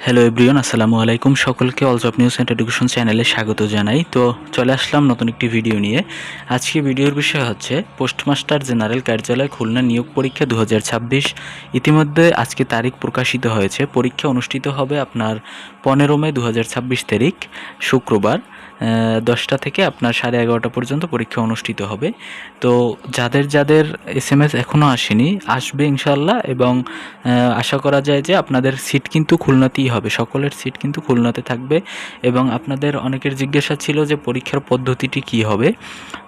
Hello everyone, আসসালামু আলাইকুম। সকলকে all job news and education চ্যানেলে স্বাগত জানাই। তো চলে আসলাম নতুন একটি ভিডিও নিয়ে। আজকে ভিডিওর বিষয় হচ্ছে পোস্টমাস্টার জেনারেল কার্যালয় খুলনা নিয়োগ পরীক্ষা 2026। ইতিমধ্যে আজকে তারিখ প্রকাশিত হয়েছে। পরীক্ষা অনুষ্ঠিত হবে আপনার 15 মে 2026 তারিখ শুক্রবার 10টা থেকে আপনার 11:30 পর্যন্ত পরীক্ষা অনুষ্ঠিত হবে। তো যাদের যাদের SMS এখনও আসেনি, আসবে ইনশাল্লাহ, এবং আশা করা যায় যে আপনাদের সিট কিন্তু খুলনাতেই হবে। সকলের সিট কিন্তু খুলনাতে থাকবে। এবং আপনাদের অনেকের জিজ্ঞাসা ছিল যে পরীক্ষার পদ্ধতিটি কী হবে।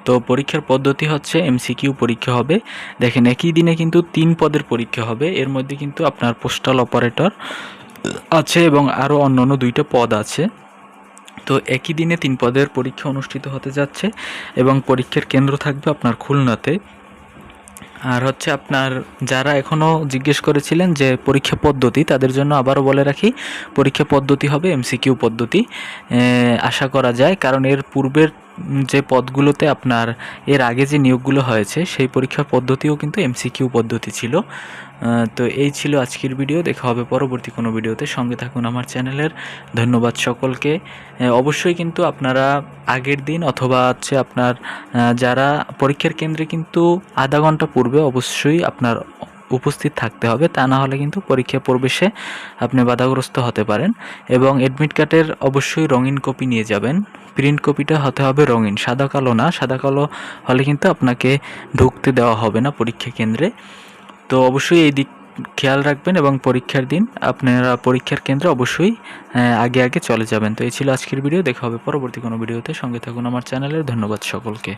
তো পরীক্ষার পদ্ধতি হচ্ছে MCQ পরীক্ষা হবে। দেখেন, একই দিনে কিন্তু 3 পদের পরীক্ষা হবে। এর মধ্যে কিন্তু আপনার পোস্টাল অপারেটর আছে এবং আরও অন্যান্য 2টা পদ আছে। তো একই দিনে 3 পদের পরীক্ষা অনুষ্ঠিত হতে যাচ্ছে এবং পরীক্ষার কেন্দ্র থাকবে আপনার খুলনাতে। আর হচ্ছে আপনার যারা এখনও জিজ্ঞেস করেছিলেন যে পরীক্ষা পদ্ধতি, তাদের জন্য আবারও বলে রাখি, পরীক্ষা পদ্ধতি হবে MCQ পদ্ধতি। আশা করা যায়, কারণ এর পূর্বের যে পদগুলোতে আপনার এর আগে যে নিয়োগগুলো হয়েছে সেই পরীক্ষার পদ্ধতিও কিন্তু MCQ পদ্ধতি ছিল। তো এই ছিল আজকের ভিডিও। দেখা হবে পরবর্তী কোনো ভিডিওতে। সঙ্গে থাকুন আমার চ্যানেলের। ধন্যবাদ সকলকে। অবশ্যই কিন্তু আপনারা আগের দিন অথবা হচ্ছে আপনার যারা পরীক্ষার কেন্দ্রে কিন্তু আধা ঘন্টা পূর্বে অবশ্যই আপনার উপস্থিত থাকতে হবে। তা না হলে কিন্তু পরীক্ষা প্রবেশে আপনি বাধাগ্রস্ত হতে পারেন। এবং অ্যাডমিট কার্ডের অবশ্যই রঙিন কপি নিয়ে যাবেন। প্রিন্ট কপিটা হতে হবে রঙিন, সাদা কালো না। সাদা কালো হলে কিন্তু আপনাকে ঢুকতে দেওয়া হবে না পরীক্ষা কেন্দ্রে। তো অবশ্যই এই দিক খেয়াল রাখবেন এবং পরীক্ষার দিন আপনারা পরীক্ষার কেন্দ্রে অবশ্যই আগে আগে চলে যাবেন। তো এই ছিল আজকের ভিডিও। দেখা হবে পরবর্তী কোনো ভিডিওতে। সঙ্গে থাকুন আমার চ্যানেলে। ধন্যবাদ সকলকে।